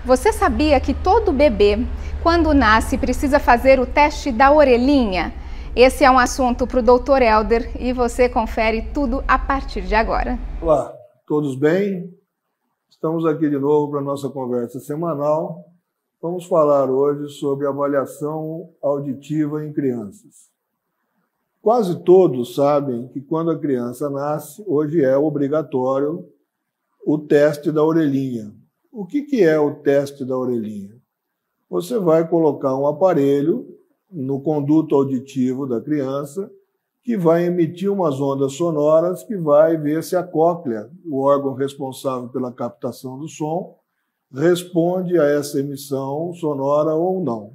Você sabia que todo bebê, quando nasce, precisa fazer o teste da orelhinha? Esse é um assunto para o Dr. Helder e você confere tudo a partir de agora. Olá, todos bem? Estamos aqui de novo para a nossa conversa semanal. Vamos falar hoje sobre avaliação auditiva em crianças. Quase todos sabem que quando a criança nasce, hoje é obrigatório o teste da orelhinha. O que é o teste da orelhinha? Você vai colocar um aparelho no conduto auditivo da criança que vai emitir umas ondas sonoras que vai ver se a cóclea, o órgão responsável pela captação do som, responde a essa emissão sonora ou não.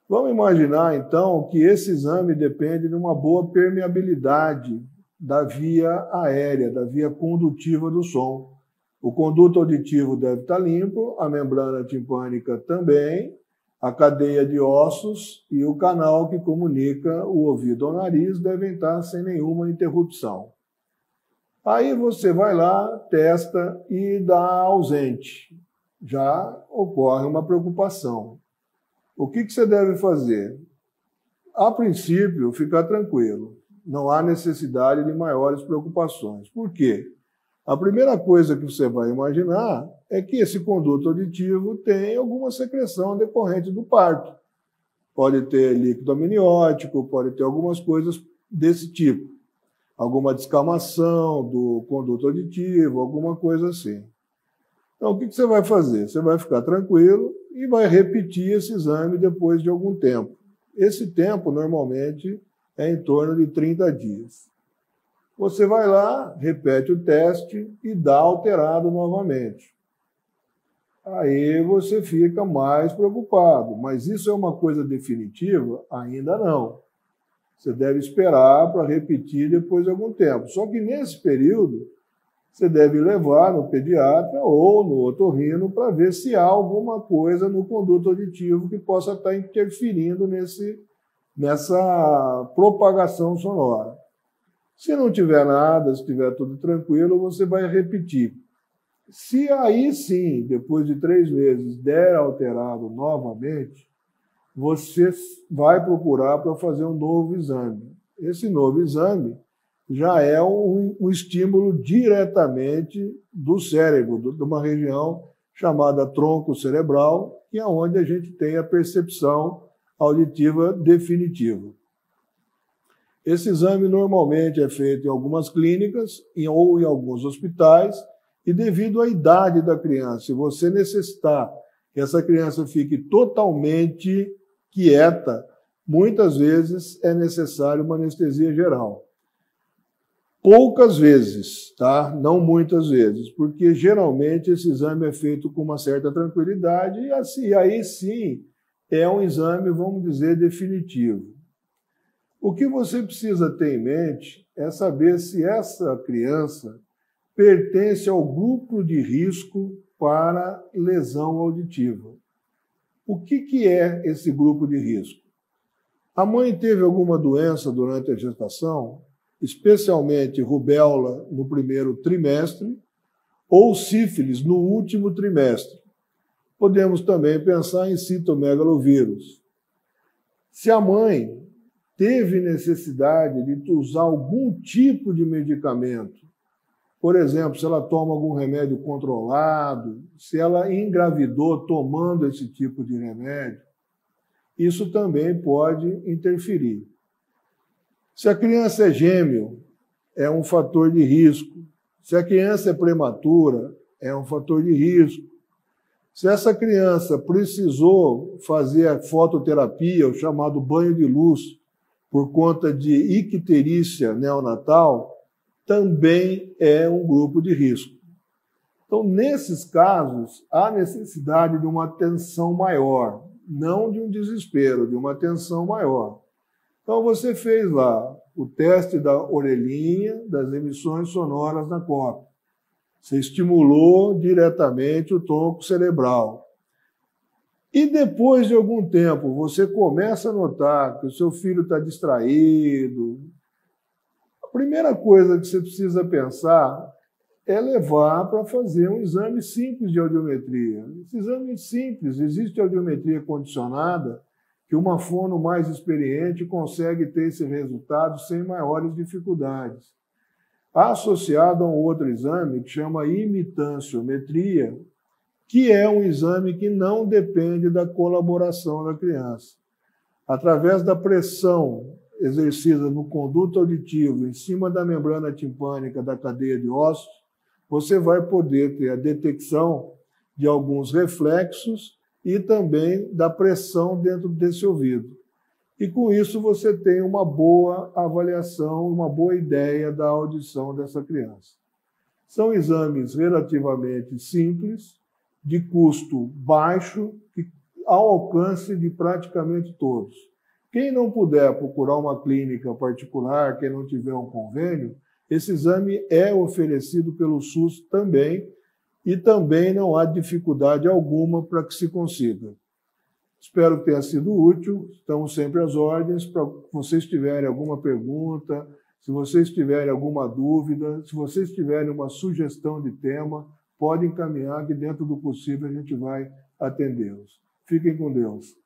Vamos imaginar, então, que esse exame depende de uma boa permeabilidade da via aérea, da via condutiva do som. O conduto auditivo deve estar limpo, a membrana timpânica também, a cadeia de ossos e o canal que comunica o ouvido ao nariz devem estar sem nenhuma interrupção. Aí você vai lá, testa e dá ausente. Já ocorre uma preocupação. O que você deve fazer? A princípio, ficar tranquilo. Não há necessidade de maiores preocupações. Por quê? A primeira coisa que você vai imaginar é que esse conduto auditivo tem alguma secreção decorrente do parto. Pode ter líquido amniótico, pode ter algumas coisas desse tipo. Alguma descamação do conduto auditivo, alguma coisa assim. Então, o que você vai fazer? Você vai ficar tranquilo e vai repetir esse exame depois de algum tempo. Esse tempo, normalmente, é em torno de 30 dias. Você vai lá, repete o teste e dá alterado novamente. Aí você fica mais preocupado. Mas isso é uma coisa definitiva? Ainda não. Você deve esperar para repetir depois de algum tempo. Só que nesse período, você deve levar no pediatra ou no otorrino para ver se há alguma coisa no conduto auditivo que possa estar interferindo nessa propagação sonora. Se não tiver nada, se estiver tudo tranquilo, você vai repetir. Se aí sim, depois de 3 meses, der alterado novamente, você vai procurar para fazer um novo exame. Esse novo exame já é um estímulo diretamente do cérebro, de uma região chamada tronco cerebral, que é onde a gente tem a percepção auditiva definitiva. Esse exame normalmente é feito em algumas clínicas ou em alguns hospitais, e devido à idade da criança, se você necessitar que essa criança fique totalmente quieta, muitas vezes é necessário uma anestesia geral. Poucas vezes, tá? Não muitas vezes, porque geralmente esse exame é feito com uma certa tranquilidade e assim, aí sim é um exame, vamos dizer, definitivo. O que você precisa ter em mente é saber se essa criança pertence ao grupo de risco para lesão auditiva. O que é esse grupo de risco? A mãe teve alguma doença durante a gestação, especialmente rubéola no primeiro trimestre, ou sífilis no último trimestre. Podemos também pensar em citomegalovírus. Se a mãe teve necessidade de usar algum tipo de medicamento, por exemplo, se ela toma algum remédio controlado, se ela engravidou tomando esse tipo de remédio, isso também pode interferir. Se a criança é gêmeo, é um fator de risco. Se a criança é prematura, é um fator de risco. Se essa criança precisou fazer a fototerapia, o chamado banho de luz, por conta de icterícia neonatal, também é um grupo de risco. Então, nesses casos, há necessidade de uma atenção maior, não de um desespero, de uma atenção maior. Então, você fez lá o teste da orelhinha, das emissões sonoras na cóclea. Você estimulou diretamente o tronco cerebral. E depois de algum tempo, você começa a notar que o seu filho está distraído. A primeira coisa que você precisa pensar é levar para fazer um exame simples de audiometria. Esse exame simples, existe audiometria condicionada, que uma fono mais experiente consegue ter esse resultado sem maiores dificuldades. Associado a um outro exame que chama imitanciometria, que é um exame que não depende da colaboração da criança. Através da pressão exercida no conduto auditivo em cima da membrana timpânica da cadeia de ossos, você vai poder ter a detecção de alguns reflexos e também da pressão dentro desse ouvido. E com isso você tem uma boa avaliação, uma boa ideia da audição dessa criança. São exames relativamente simples, de custo baixo, ao alcance de praticamente todos. Quem não puder procurar uma clínica particular, quem não tiver um convênio, esse exame é oferecido pelo SUS também, e também não há dificuldade alguma para que se consiga. Espero que tenha sido útil, estamos sempre às ordens, para vocês tiverem alguma pergunta, se vocês tiverem alguma dúvida, se vocês tiverem uma sugestão de tema, podem encaminhar que dentro do possível a gente vai atendê-los. Fiquem com Deus.